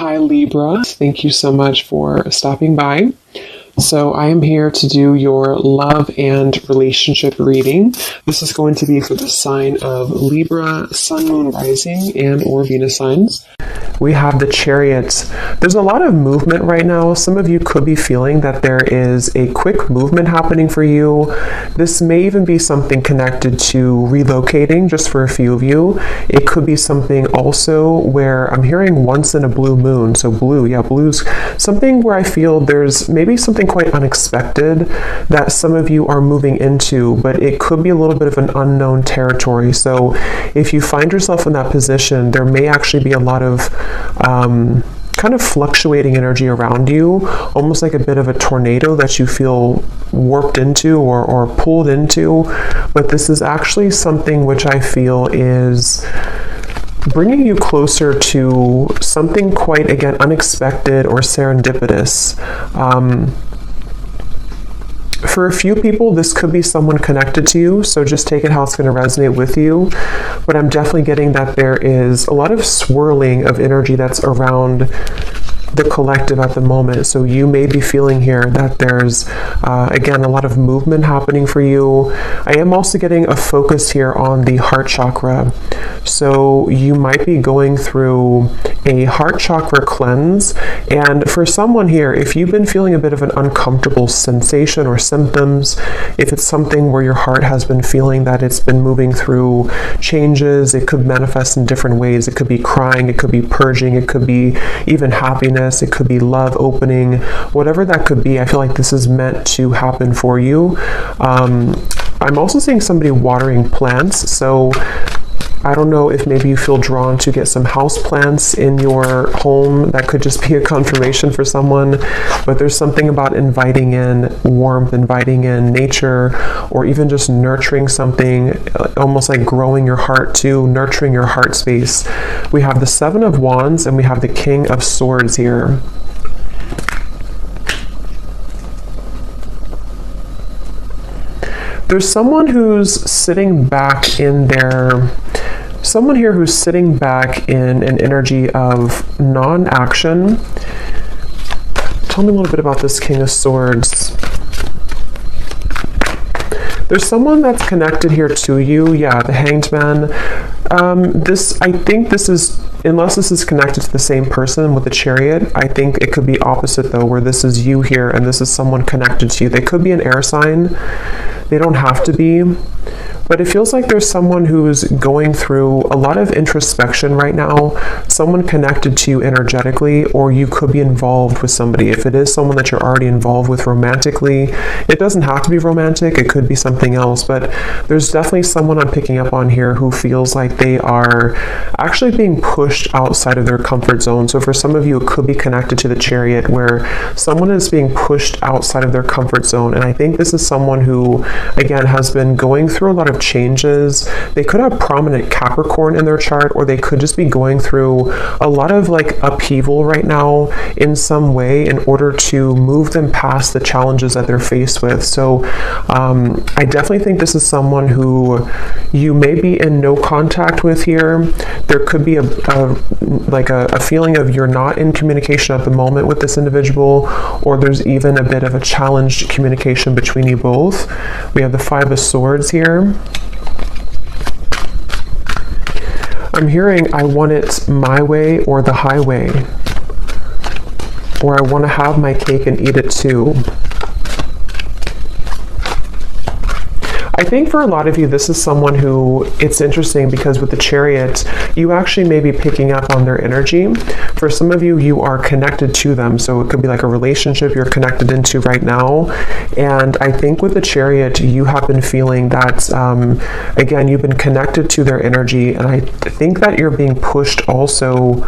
Hi Libra, thank you so much for stopping by. So I am here to do your love and relationship reading. This is going to be for the sign of Libra, Sun, Moon, Rising, and or Venus signs. We have the Chariot. There's a lot of movement right now. Some of you could be feeling that there is a quick movement happening for you. This may even be something connected to relocating, just for a few of you. It could be something also where I'm hearing once in a blue moon. So blue, yeah, blue's something where I feel there's maybe something quite unexpected that some of you are moving into, but it could be a little bit of an unknown territory. So if you find yourself in that position, there may actually be a lot of kind of fluctuating energy around you, almost like a bit of a tornado that you feel warped into or pulled into. But this is actually something which I feel is bringing you closer to something quite, again, unexpected or serendipitous. For a few people, this could be someone connected to you, so just take it how it's going to resonate with you. But I'm definitely getting that there is a lot of swirling of energy that's around the collective at the moment. So you may be feeling here that there's, again, a lot of movement happening for you. I am also getting a focus here on the heart chakra. So you might be going through a heart chakra cleanse. And for someone here, if you've been feeling a bit of an uncomfortable sensation or symptoms, if it's something where your heart has been feeling that it's been moving through changes, it could manifest in different ways. It could be crying, it could be purging, it could be even happiness, it could be love opening, whatever that could be. I feel like this is meant to happen for you. I'm also seeing somebody watering plants. So I don't know if maybe you feel drawn to get some house plants in your home. That could just be a confirmation for someone. But there's something about inviting in warmth, inviting in nature, or even just nurturing something, almost like growing your heart too, nurturing your heart space. We have the Seven of Wands and we have the King of Swords here. There's someone who's sitting back in their... Someone here who's sitting back in an energy of non-action. Tell me a little bit about this King of Swords. There's someone that's connected here to you. Yeah, the Hanged Man. I think this is, unless this is connected to the same person with the Chariot, I think it could be opposite though, where this is you here and this is someone connected to you. They could be an air sign. They don't have to be. But it feels like there's someone who's going through a lot of introspection right now, someone connected to you energetically, or you could be involved with somebody. If it is someone that you're already involved with romantically, it doesn't have to be romantic, it could be something else, but there's definitely someone I'm picking up on here who feels like they are actually being pushed outside of their comfort zone. So for some of you, it could be connected to the Chariot, where someone is being pushed outside of their comfort zone. And I think this is someone who, again, has been going through a lot of changes. They could have prominent Capricorn in their chart, or they could just be going through a lot of like upheaval right now in some way in order to move them past the challenges that they're faced with. So I definitely think this is someone who you may be in no contact with here. There could be a feeling of you're not in communication at the moment with this individual, or there's even a bit of a challenged communication between you both. We have the Five of Swords here. I'm hearing I want it my way or the highway, or I want to have my cake and eat it too. I think for a lot of you, this is someone who, it's interesting because with the Chariot, you actually may be picking up on their energy. For some of you, you are connected to them. So it could be like a relationship you're connected into right now. And I think with the Chariot, you have been feeling that, again, you've been connected to their energy. And I think that you're being pushed also.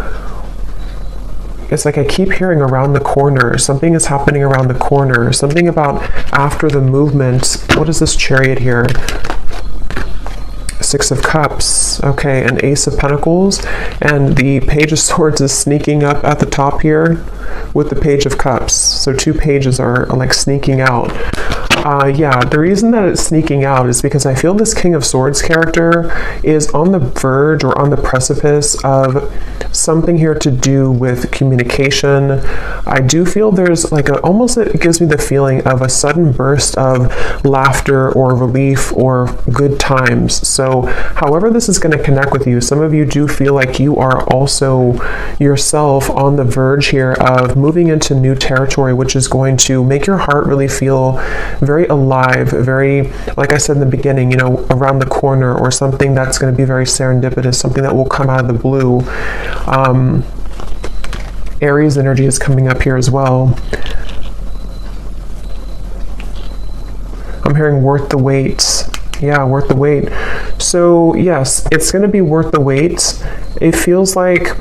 It's like I keep hearing around the corner. Something is happening around the corner. Something about after the movement. What is this Chariot here? Six of Cups. Okay, an Ace of Pentacles. And the Page of Swords is sneaking up at the top here with the Page of Cups. So two pages are like sneaking out. Yeah, the reason that it's sneaking out is because I feel this King of Swords character is on the verge or on the precipice of something here to do with communication. I do feel there's like almost it gives me the feeling of a sudden burst of laughter or relief or good times. So however this is going to connect with you, some of you do feel like you are also yourself on the verge here of moving into new territory, which is going to make your heart really feel very alive, very, like I said in the beginning, you know, around the corner, or something that's going to be very serendipitous, something that will come out of the blue. Aries energy is coming up here as well. I'm hearing worth the wait. Yeah, worth the wait. So yes, it's going to be worth the wait. It feels like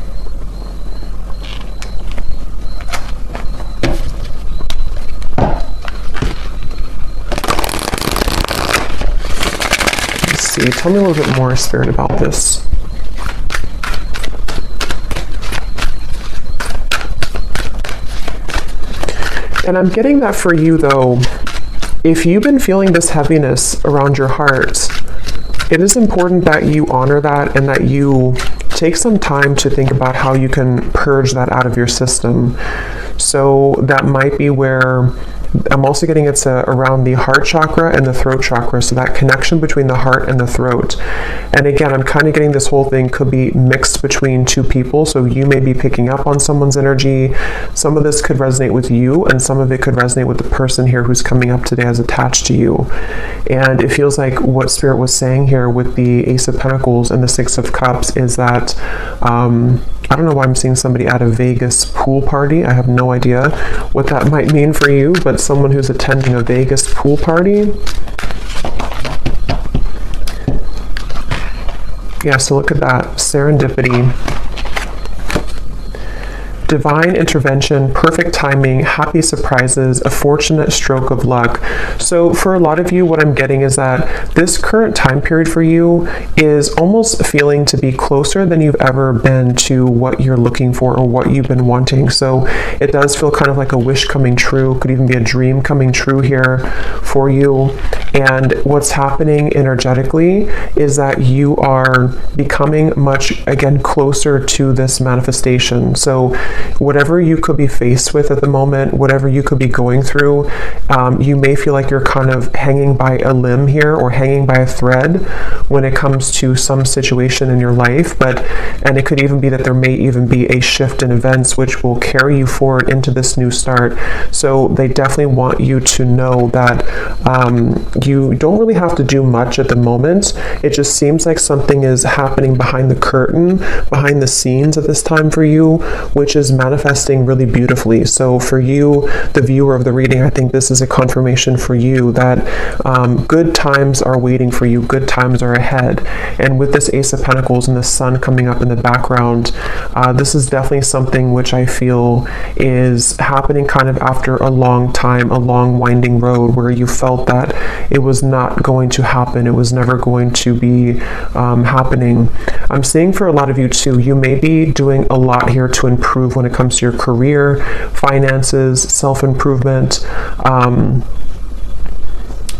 tell me a little bit more, Spirit, about this. And I'm getting that for you, though, if you've been feeling this heaviness around your heart, it is important that you honor that and that you take some time to think about how you can purge that out of your system. So that might be where I'm also getting it's around the heart chakra and the throat chakra, so that connection between the heart and the throat. And again, I'm kind of getting this whole thing could be mixed between two people, so you may be picking up on someone's energy. Some of this could resonate with you, and some of it could resonate with the person here who's coming up today as attached to you. And it feels like what Spirit was saying here with the Ace of Pentacles and the Six of Cups is that I don't know why I'm seeing somebody at a Vegas pool party. I have no idea what that might mean for you, but someone who's attending a Vegas pool party. Yeah, so look at that. Serendipity. Divine intervention, perfect timing, happy surprises, a fortunate stroke of luck. So for a lot of you, what I'm getting is that this current time period for you is almost feeling to be closer than you've ever been to what you're looking for or what you've been wanting. So it does feel kind of like a wish coming true, could even be a dream coming true here for you. And what's happening energetically is that you are becoming much, again, closer to this manifestation. So whatever you could be faced with at the moment, whatever you could be going through, you may feel like you're kind of hanging by a limb here or hanging by a thread when it comes to some situation in your life. And it could even be that there may even be a shift in events which will carry you forward into this new start. So they definitely want you to know that you don't really have to do much at the moment. It just seems like something is happening behind the curtain, behind the scenes at this time for you, which is manifesting really beautifully. So for you, the viewer of the reading, I think this is a confirmation for you that good times are waiting for you, good times are ahead. And with this Ace of Pentacles and the Sun coming up in the background, this is definitely something which I feel is happening kind of after a long time, a long winding road where you felt that it was not going to happen, it was never going to be happening. I'm seeing for a lot of you too, you may be doing a lot here to improve when it comes to your career, finances, self-improvement.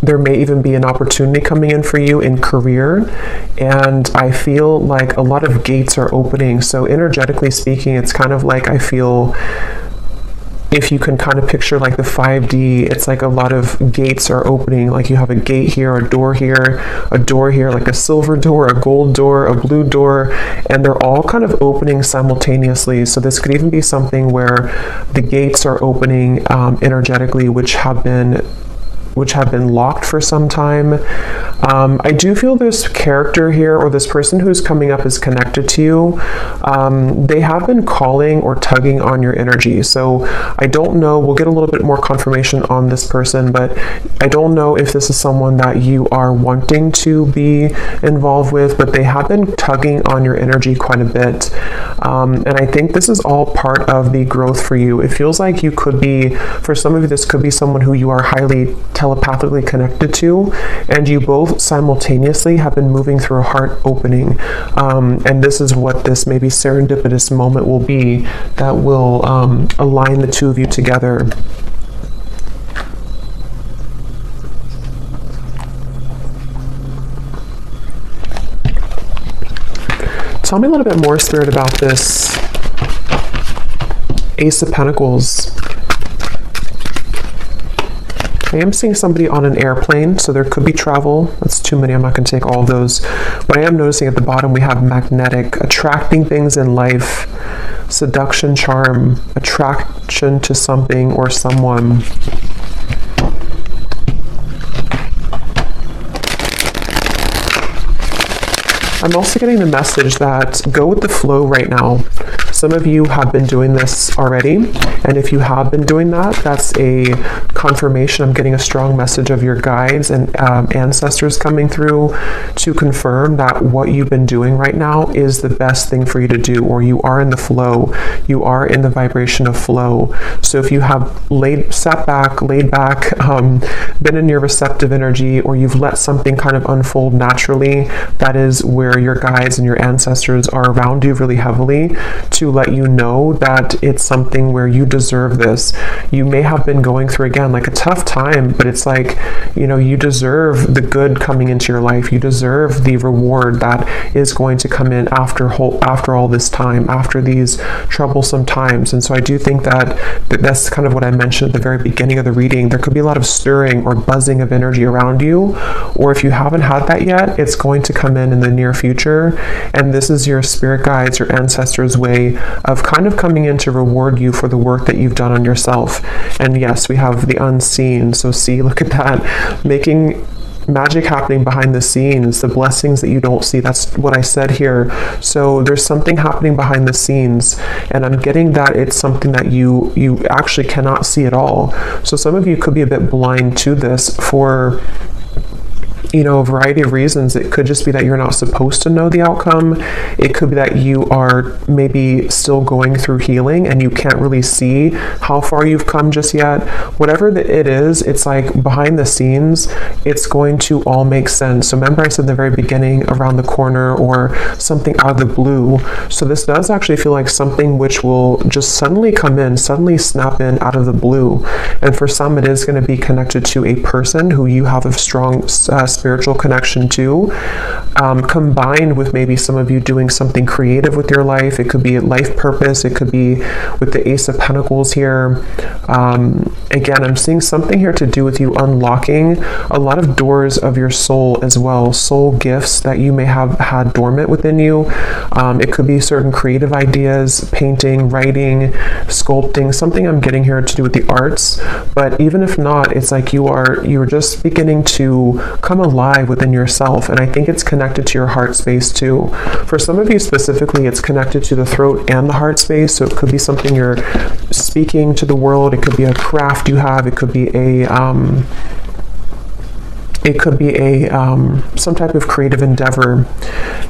There may even be an opportunity coming in for you in career, and I feel like a lot of gates are opening. So energetically speaking, it's kind of like I feel, if you can kind of picture like the 5D, it's like a lot of gates are opening. Like you have a gate here, a door here, like a silver door, a gold door, a blue door, and they're all kind of opening simultaneously. So this could even be something where the gates are opening energetically, which have been locked for some time. I do feel this character here, or this person who's coming up, is connected to you. They have been calling or tugging on your energy. So I don't know, we'll get a little bit more confirmation on this person, but I don't know if this is someone that you are wanting to be involved with, but they have been tugging on your energy quite a bit. And I think this is all part of the growth for you. It feels like you could be, for some of you, this could be someone who you are highly telepathically connected to, and you both simultaneously have been moving through a heart opening, and this is what this maybe serendipitous moment will be that will align the two of you together. tell me a little bit more, Spirit, about this Ace of Pentacles. I am seeing somebody on an airplane, so there could be travel. That's too many. I'm not going to take all of those. But I am noticing at the bottom we have magnetic, attracting things in life, seduction, charm, attraction to something or someone. I'm also getting the message that go with the flow right now. Some of you have been doing this already, and if you have been doing that, that's a confirmation. I'm getting a strong message of your guides and ancestors coming through to confirm that what you've been doing right now is the best thing for you to do, or you are in the flow. You are in the vibration of flow. So if you have sat back, laid back, been in your receptive energy, or you've let something kind of unfold naturally, that is where your guides and your ancestors are around you really heavily to let you know that it's something where you deserve this. You may have been going through, again, like a tough time, but it's like, you know, you deserve the good coming into your life. You deserve the reward that is going to come in after all this time, after these troublesome times. And so I do think that's kind of what I mentioned at the very beginning of the reading. There could be a lot of stirring or buzzing of energy around you, or if you haven't had that yet, it's going to come in the near future. And this is your spirit guides, your ancestors' way of kind of coming in to reward you for the work that you've done on yourself. And yes, we have the unseen. So see, look at that, making magic happening behind the scenes, the blessings that you don't see. That's what I said here. So there's something happening behind the scenes, and I'm getting that it's something that you actually cannot see at all. So some of you could be a bit blind to this for, you know, a variety of reasons. It could just be that you're not supposed to know the outcome. It could be that you are maybe still going through healing and you can't really see how far you've come just yet. Whatever it is, it's like behind the scenes, it's going to all make sense. So remember I said in the very beginning, around the corner or something out of the blue. So this does actually feel like something which will just suddenly come in, suddenly snap in out of the blue. And for some, it is going to be connected to a person who you have a strong spiritual connection to, combined with maybe some of you doing something creative with your life. It could be life purpose. It could be with the Ace of Pentacles here. Again, I'm seeing something here to do with you unlocking a lot of doors of your soul as well, soul gifts that you may have had dormant within you. It could be certain creative ideas, painting, writing, sculpting, something I'm getting here to do with the arts. But even if not, it's like you're just beginning to come alive within yourself. And I think it's connected to your heart space too. For some of you specifically, it's connected to the throat and the heart space. So it could be something you're speaking to the world. It could be a craft you have. It could be some type of creative endeavor.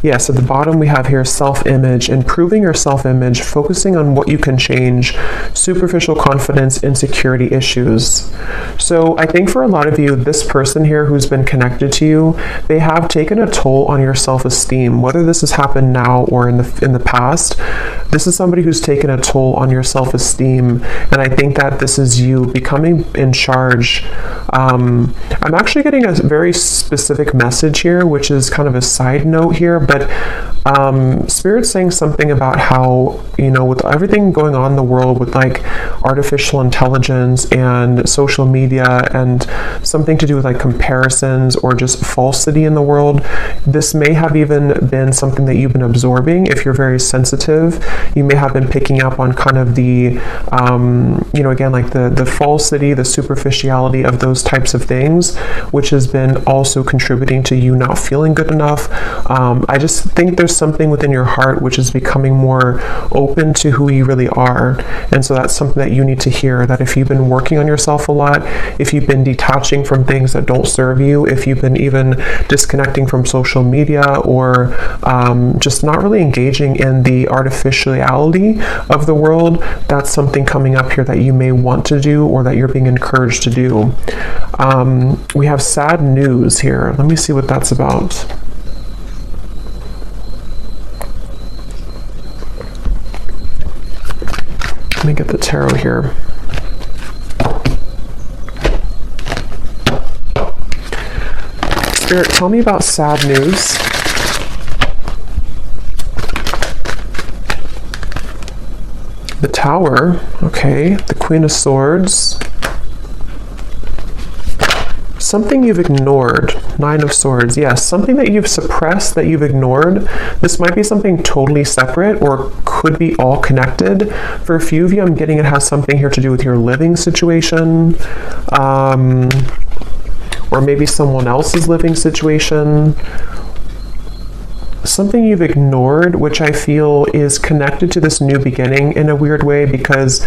Yes, at the bottom we have here self-image, improving your self-image, focusing on what you can change, superficial confidence, insecurity issues. So I think for a lot of you, this person here who's been connected to you, they have taken a toll on your self-esteem. Whether this has happened now or in the past, this is somebody who's taken a toll on your self-esteem. And I think that this is you becoming in charge. I'm actually getting a very specific message here, which is kind of a side note here, but Spirit's saying something about how, you know, with everything going on in the world with like artificial intelligence and social media and something to do with like comparisons or just falsity in the world, this may have even been something that you've been absorbing. If you're very sensitive, you may have been picking up on kind of the, you know, again, like the falsity, the superficiality of those types of things, which has been also contributing to you not feeling good enough. I just think there's something within your heart which is becoming more open to who you really are. And so that's something that you need to hear, that if you've been working on yourself a lot, if you've been detaching from things that don't serve you, if you've been even disconnecting from social media or just not really engaging in the artificiality of the world, that's something coming up here that you may want to do or that you're being encouraged to do. We have sad news here. Let me see what that's about. Let me get the tarot here. Spirit, tell me about sad news. Tower. Okay, the Queen of Swords. Something you've ignored. Nine of Swords. Yes, something that you've suppressed, that you've ignored. This might be something totally separate or could be all connected. For a few of you, I'm getting it has something here to do with your living situation. Or maybe someone else's living situation. Something you've ignored, which I feel is connected to this new beginning in a weird way, because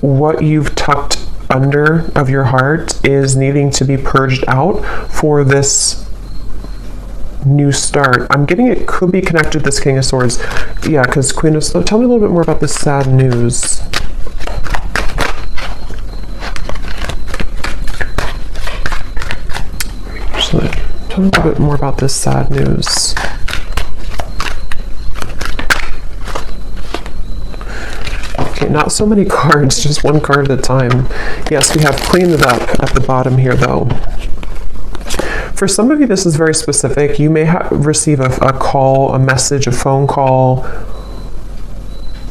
what you've tucked under of your heart is needing to be purged out for this new start. I'm getting it could be connected to this King of Swords. Yeah, because Queen of Swords. Tell me a little bit more about this sad news. Tell me a little bit more about this sad news. Okay, not so many cards, just one card at a time. Yes, we have cleaned it up at the bottom here, though. For some of you, this is very specific. You may receive a call, a message, a phone call.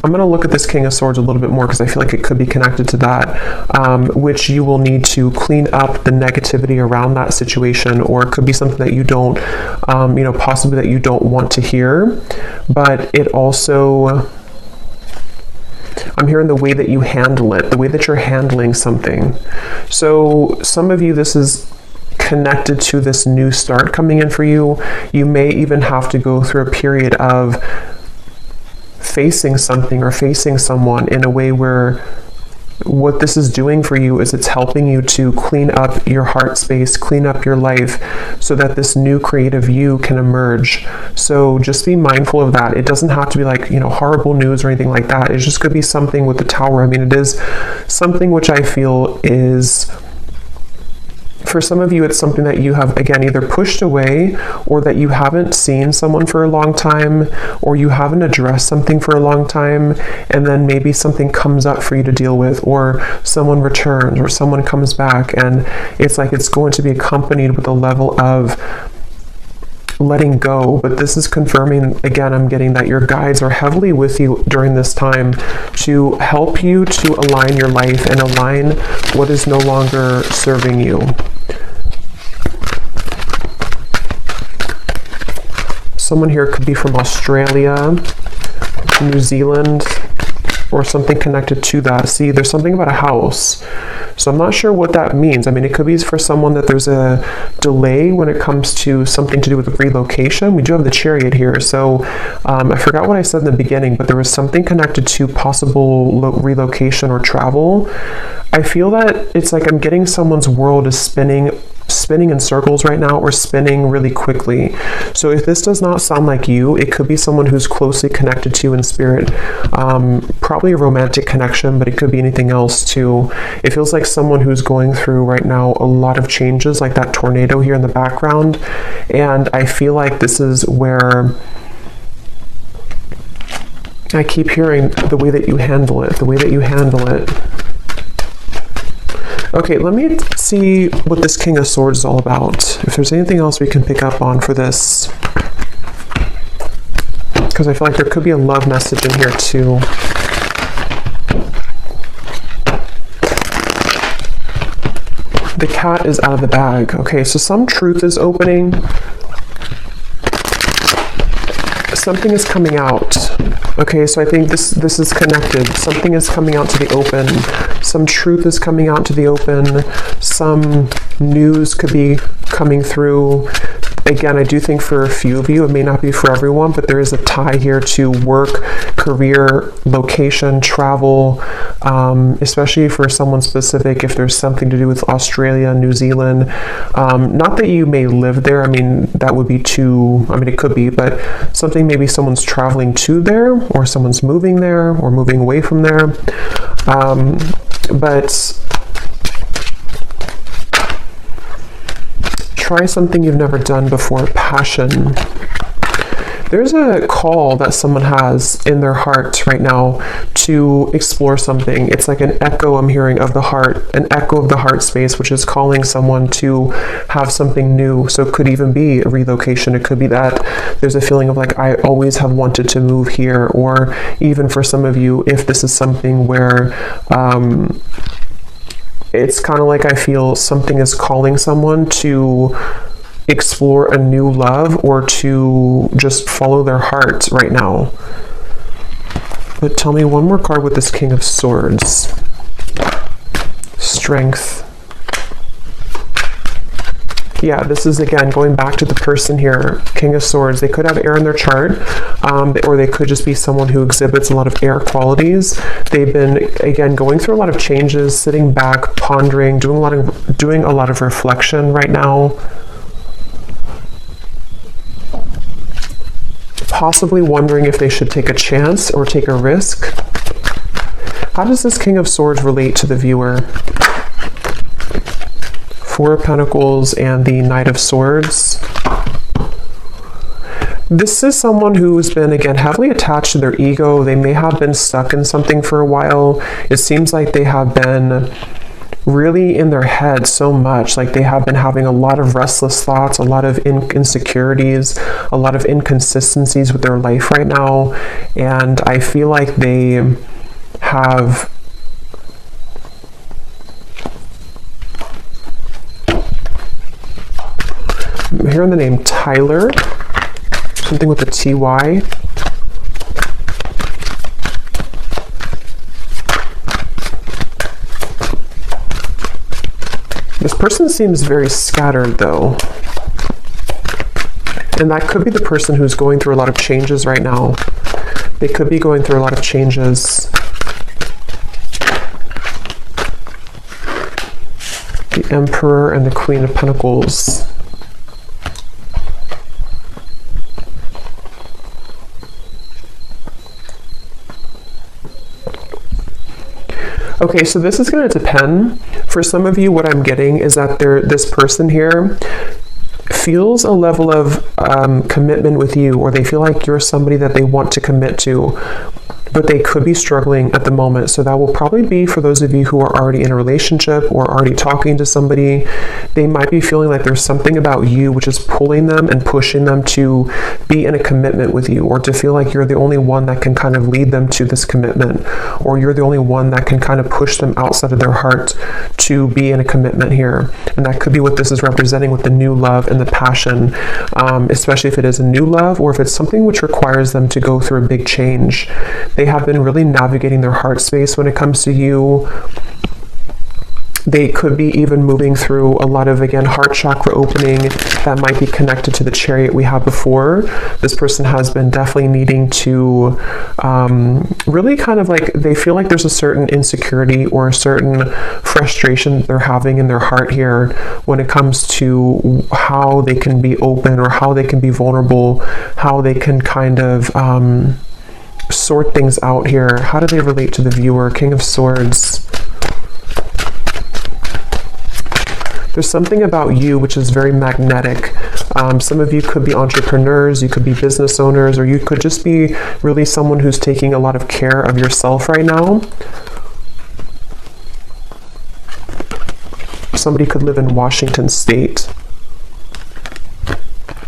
I'm going to look at this King of Swords a little bit more because I feel like it could be connected to that, which you will need to clean up the negativity around that situation, or it could be something that you don't, possibly that you don't want to hear. But it also, I'm hearing the way that you handle it, the way that you're handling something. So some of you, this is connected to this new start coming in for you. You may even have to go through a period of facing something or facing someone in a way where what this is doing for you is it's helping you to clean up your heart space, clean up your life, so that this new creative you can emerge. So just be mindful of that. It doesn't have to be like, horrible news or anything like that. It just could be something with the Tower. I mean, it is something which I feel is, for some of you, it's something that you have, again, either pushed away, or that you haven't seen someone for a long time, or you haven't addressed something for a long time, and then maybe something comes up for you to deal with, or someone returns, or someone comes back, and it's like it's going to be accompanied with a level of letting go. But this is confirming, again, I'm getting that your guides are heavily with you during this time to help you to align your life and align what is no longer serving you. Someone here could be from Australia, New Zealand, or something connected to that. See, there's something about a house. So I'm not sure what that means. I mean, it could be for someone that there's a delay when it comes to something to do with relocation. We do have the Chariot here. So I forgot what I said in the beginning, but there was something connected to possible relocation or travel. I feel that it's like I'm getting someone's world is spinning in circles right now, or spinning really quickly. So if this does not sound like you, it could be someone who's closely connected to you in spirit. Probably a romantic connection, but it could be anything else too. It feels like someone who's going through right now a lot of changes, like that tornado here in the background. And I feel like this is where I keep hearing the way that you handle it, the way that you handle it. Okay, let me see what this King of Swords is all about. If there's anything else we can pick up on for this. Because I feel like there could be a love message in here too. The cat is out of the bag. Okay, so some truth is opening. Something is coming out. Okay, so I think this is connected. Something is coming out to the open. Some truth is coming out to the open. Some news could be coming through. Again, I do think for a few of you, it may not be for everyone, but there is a tie here to work, career, location, travel, especially for someone specific, if there's something to do with Australia, New Zealand. Not that you may live there. I mean, that would be too, I mean, it could be, but something maybe someone's traveling to there, or someone's moving there, or moving away from there. But try something you've never done before. Passion. There's a call that someone has in their heart right now to explore something. It's like an echo I'm hearing of the heart, an echo of the heart space, which is calling someone to have something new. So it could even be a relocation. It could be that there's a feeling of like, I always have wanted to move here. Or even for some of you, if this is something where it's kind of like I feel something is calling someone to explore a new love or to just follow their heart right now. But tell me one more card with this King of Swords. Strength. Yeah, this is again going back to the person here, King of Swords. They could have air in their chart, or they could just be someone who exhibits a lot of air qualities. They've been, again, going through a lot of changes, sitting back, pondering, doing a lot of reflection right now. Possibly wondering if they should take a chance or take a risk. How does this King of Swords relate to the viewer? Four of Pentacles and the Knight of Swords. This is someone who's been, again, heavily attached to their ego. They may have been stuck in something for a while. It seems like they have been really in their head so much. Like they have been having a lot of restless thoughts, a lot of insecurities, a lot of inconsistencies with their life right now. And I feel like they have I'm hearing the name Tyler, something with a TY. This person seems very scattered though. And that could be the person who's going through a lot of changes right now. They could be going through a lot of changes. The Emperor and the Queen of Pentacles. Okay, so this is going to depend. For some of you, what I'm getting is that this person here feels a level of commitment with you, or they feel like you're somebody that they want to commit to, but they could be struggling at the moment. So that will probably be for those of you who are already in a relationship or already talking to somebody. They might be feeling like there's something about you which is pulling them and pushing them to be in a commitment with you, or to feel like you're the only one that can kind of lead them to this commitment, or you're the only one that can kind of push them outside of their heart to be in a commitment here. And that could be what this is representing with the new love and the passion, especially if it is a new love, or if it's something which requires them to go through a big change. They have been really navigating their heart space when it comes to you. They could be even moving through a lot of, again, heart chakra opening that might be connected to the Chariot we had before. This person has been definitely needing to really kind of like, they feel like there's a certain insecurity or a certain frustration they're having in their heart here when it comes to how they can be open, or how they can be vulnerable, how they can kind of sort things out here. How do they relate to the viewer? King of Swords. There's something about you which is very magnetic. Some of you could be entrepreneurs, you could be business owners, or you could just be really someone who's taking a lot of care of yourself right now. Somebody could live in Washington State.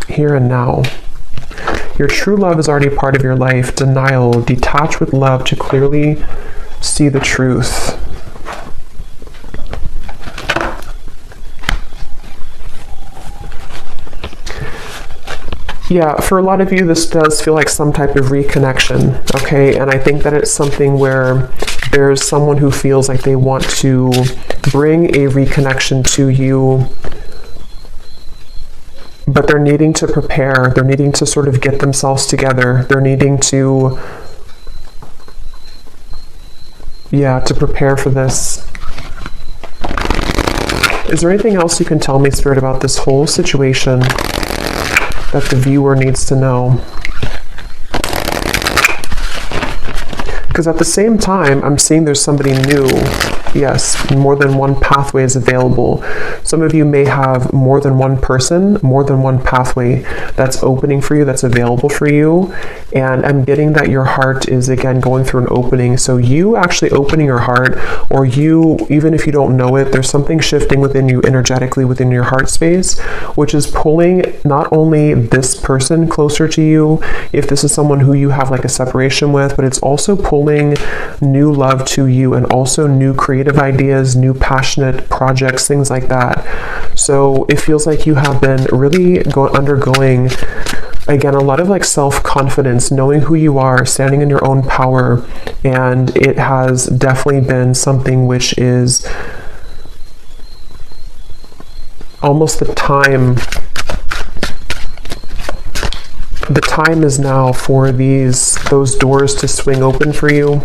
Here and now. Your true love is already part of your life. Denial. Detach with love to clearly see the truth. Yeah, for a lot of you, this does feel like some type of reconnection, okay? And I think that it's something where there's someone who feels like they want to bring a reconnection to you, but they're needing to prepare. They're needing to sort of get themselves together. They're needing to, to prepare for this. Is there anything else you can tell me, Spirit, about this whole situation that the viewer needs to know? Because at the same time, I'm seeing there's somebody new Yes, more than one pathway is available. Some of you may have more than one person, more than one pathway that's opening for you, that's available for you. And I'm getting that your heart is, again, going through an opening. So you actually opening your heart, or you, even if you don't know it, there's something shifting within you energetically within your heart space, which is pulling not only this person closer to you, if this is someone who you have like a separation with, but it's also pulling new love to you, and also new creative ideas, new passionate projects, things like that. So it feels like you have been really undergoing, again, a lot of like self-confidence, knowing who you are, standing in your own power. And it has definitely been something which is almost the time is now for those doors to swing open for you.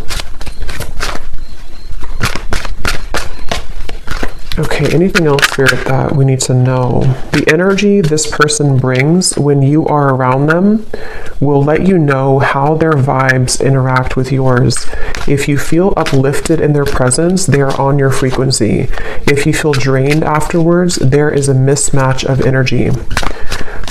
Okay, anything else, Spirit, that we need to know? The energy this person brings when you are around them will let you know how their vibes interact with yours. If you feel uplifted in their presence, they are on your frequency. If you feel drained afterwards, there is a mismatch of energy.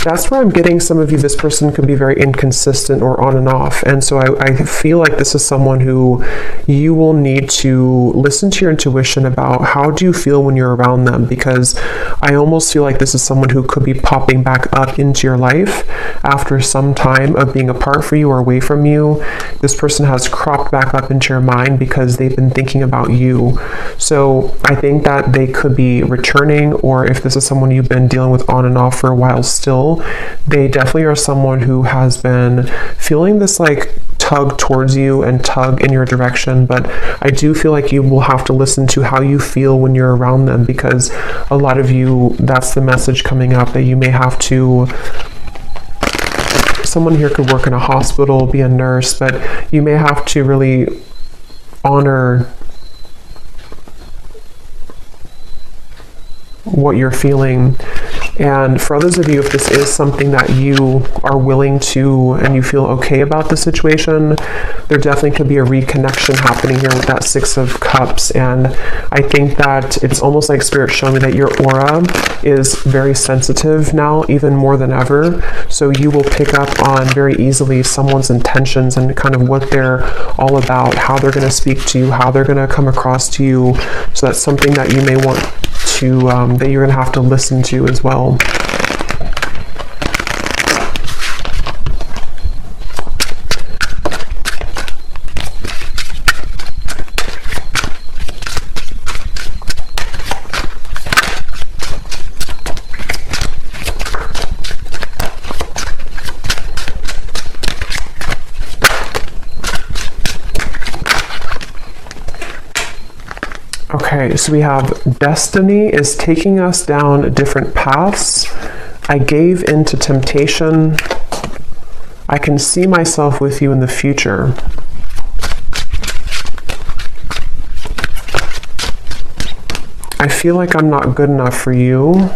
That's where I'm getting some of you, this person could be very inconsistent or on and off. And so I feel like this is someone who you will need to listen to your intuition about how do you feel when you're around them, because I almost feel like this is someone who could be popping back up into your life after some time of being apart from you or away from you. This person has cropped back up into your mind because they've been thinking about you. So I think that they could be returning, or if this is someone you've been dealing with on and off for a while still, they definitely are someone who has been feeling this like tug towards you and tug in your direction. But I do feel like you will have to listen to how you feel when you're around them, because a lot of you, that's the message coming up, that you may have to, someone here could work in a hospital, be a nurse, but you may have to really honor what you're feeling. And for others of you, if this is something that you are willing to and you feel okay about the situation, there definitely could be a reconnection happening here with that Six of Cups. And I think that it's almost like Spirit showing me that your aura is very sensitive now, even more than ever. So you will pick up on very easily someone's intentions and kind of what they're all about, how they're going to speak to you, how they're going to come across to you. So that's something that you may want to, that you're going to have to listen to as well. Okay, so we have destiny is taking us down different paths. I gave into temptation. I can see myself with you in the future. I feel like I'm not good enough for you.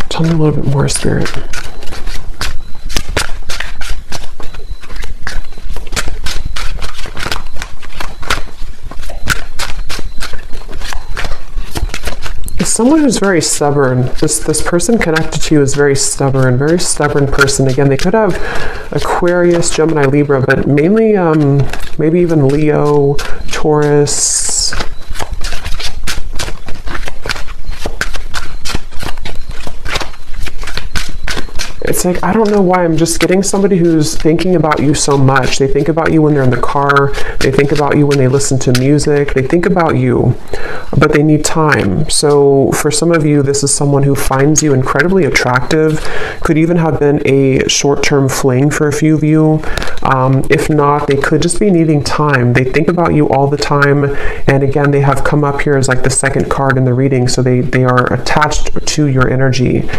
Tell me a little bit more, Spirit. Someone who's very stubborn. This person connected to you is very stubborn person. Again, they could have Aquarius, Gemini, Libra, but mainly maybe even Leo, Taurus. It's like, I don't know why, I'm just getting somebody who's thinking about you so much. They think about you when they're in the car. They think about you when they listen to music. They think about you, but they need time. So for some of you, this is someone who finds you incredibly attractive. Could even have been a short-term fling for a few of you. If not, they could just be needing time. They think about you all the time. And again, they have come up here as like the second card in the reading. So they are attached to your energy.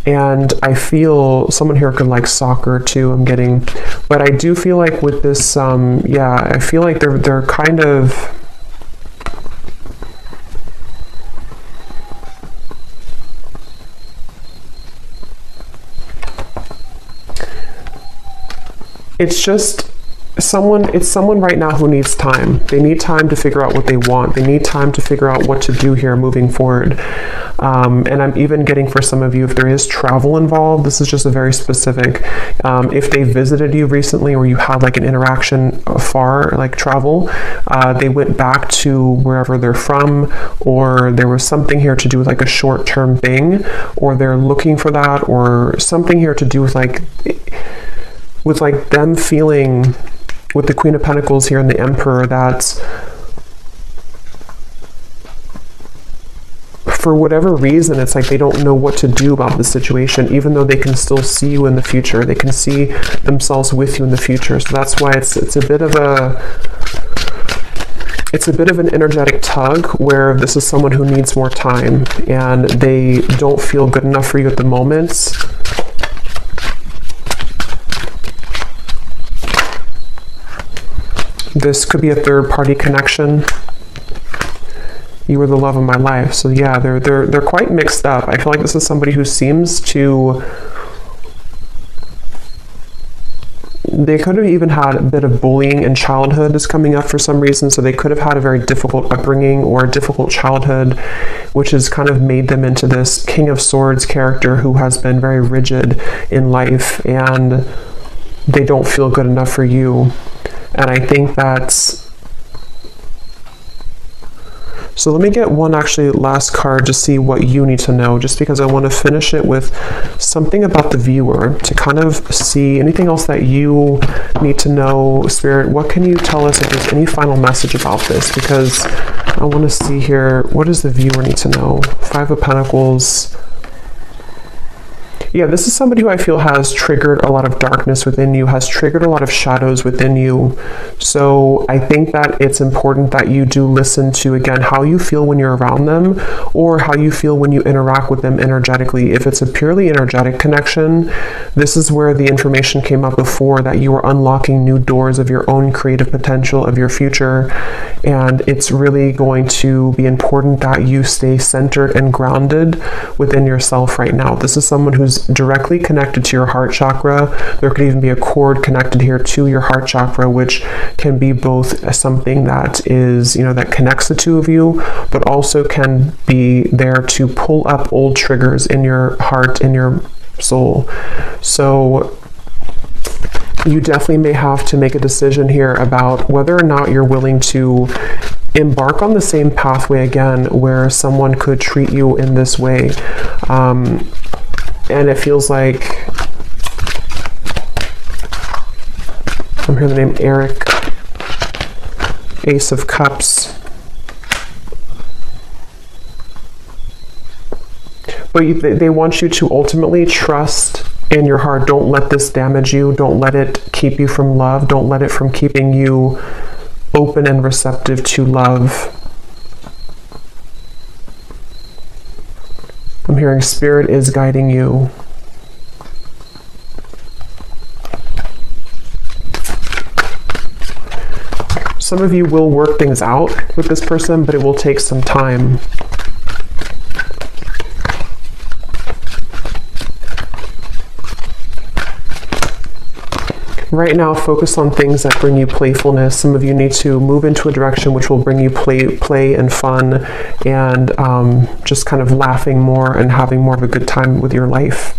And I feel someone here could like soccer too, I'm getting. But I do feel like with this, yeah, I feel like they're kind of, it's just it's someone right now who needs time. They need time to figure out what they want. They need time to figure out what to do here moving forward. And I'm even getting for some of you, if there is travel involved, this is just a very specific, if they visited you recently or you had like an interaction far, like travel, they went back to wherever they're from, or there was something here to do with like a short-term thing, or they're looking for that, or something here to do with like them feeling with the Queen of Pentacles here and the Emperor, that's for whatever reason, it's like they don't know what to do about the situation, even though they can still see you in the future. They can see themselves with you in the future. So that's why it's a bit of an energetic tug, where this is someone who needs more time and they don't feel good enough for you at the moment. This could be a third-party connection. You were the love of my life. So yeah, they're quite mixed up. I feel like this is somebody who seems to... They could have even had a bit of bullying in childhood is coming up for some reason. So they could have had a very difficult upbringing or a difficult childhood, which has kind of made them into this King of Swords character who has been very rigid in life, and they don't feel good enough for you. And I think that's... So let me get one actually last card to see what you need to know, just because I want to finish it with something about the viewer to kind of see anything else that you need to know. Spirit, what can you tell us if there's any final message about this? Because I want to see here, what does the viewer need to know? Five of Pentacles. Yeah, this is somebody who I feel has triggered a lot of darkness within you, has triggered a lot of shadows within you. So I think that it's important that you do listen to, again, how you feel when you're around them, or how you feel when you interact with them energetically. If it's a purely energetic connection, this is where the information came up before, that you are unlocking new doors of your own creative potential, of your future. And it's really going to be important that you stay centered and grounded within yourself right now. This is someone who's directly connected to your heart chakra. There could even be a cord connected here to your heart chakra, which can be both something that is, that connects the two of you, but also can be there to pull up old triggers in your heart, in your soul. So you definitely may have to make a decision here about whether or not you're willing to embark on the same pathway again, where someone could treat you in this way. And it feels like, I'm hearing the name Eric, Ace of Cups. But they want you to ultimately trust in your heart. Don't let this damage you. Don't let it keep you from love. Don't let it from keeping you open and receptive to love. I'm hearing Spirit is guiding you. Some of you will work things out with this person, but it will take some time. Right now, focus on things that bring you playfulness. Some of you need to move into a direction which will bring you play and fun, and just kind of laughing more and having more of a good time with your life.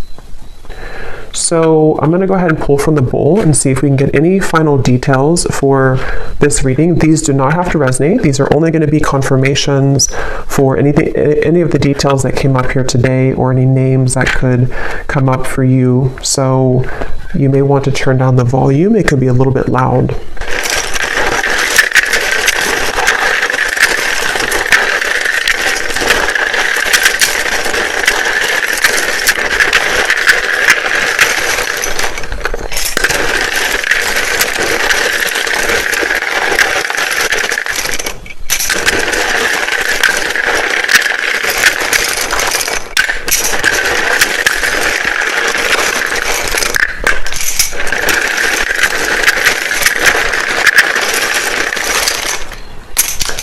So I'm going to go ahead and pull from the bowl and see if we can get any final details for this reading. These do not have to resonate. These are only going to be confirmations for any of the details that came up here today, or any names that could come up for you. So you may want to turn down the volume. It could be a little bit loud.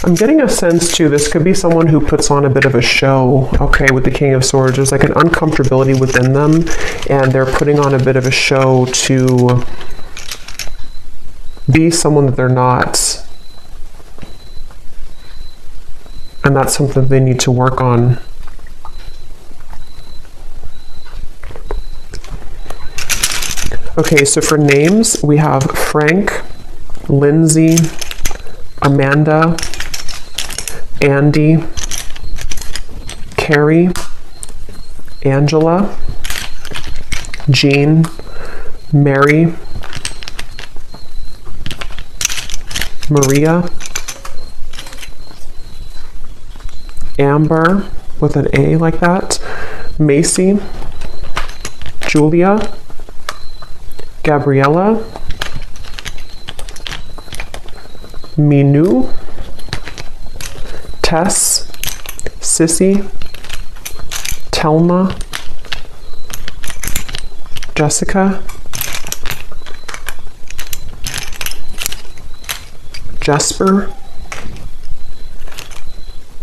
I'm getting a sense too, this could be someone who puts on a bit of a show, okay, with the King of Swords. There's like an uncomfortability within them, and they're putting on a bit of a show to be someone that they're not. And that's something they need to work on. Okay, so for names, we have Frank, Lindsay, Amanda, Andy, Carrie, Angela, Jean, Mary, Maria, Amber with an A like that, Macy, Julia, Gabriella, Minu, Tess, Sissy, Telma, Jessica, Jesper,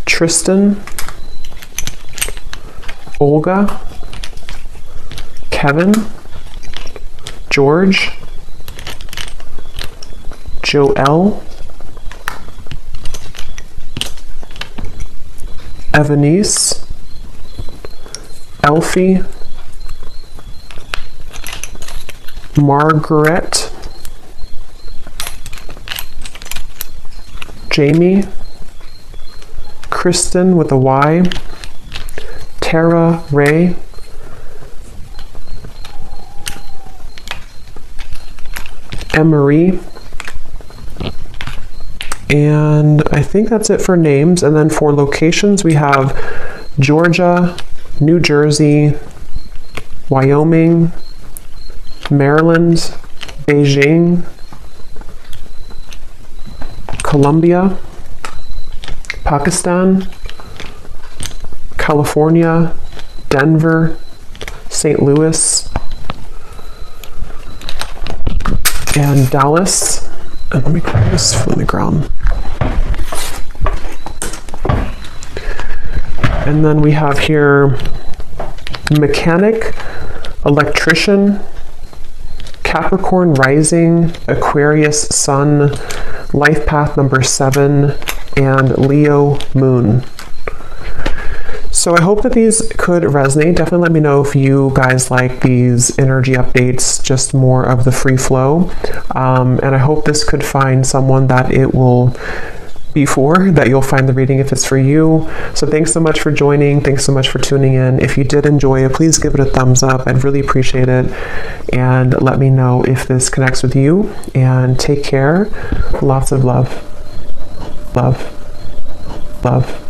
Tristan, Olga, Kevin, George, Joelle, Evanice, Elfie, Margaret, Jamie, Kristen with a Y, Tara Ray, Emery, and I think that's it for names. And then for locations, we have Georgia, New Jersey, Wyoming, Maryland, Beijing, Colombia, Pakistan, California, Denver, St. Louis, and Dallas. And let me grab this from the ground. And then we have here mechanic, electrician, Capricorn rising, Aquarius sun, life path number 7, and Leo moon. So I hope that these could resonate. Definitely let me know if you guys like these energy updates, just more of the free flow. And I hope this could find someone that it will be for, that you'll find the reading if it's for you. So thanks so much for joining. Thanks so much for tuning in. If you did enjoy it, please give it a thumbs up. I'd really appreciate it. And let me know if this connects with you. And take care. Lots of love. Love. Love.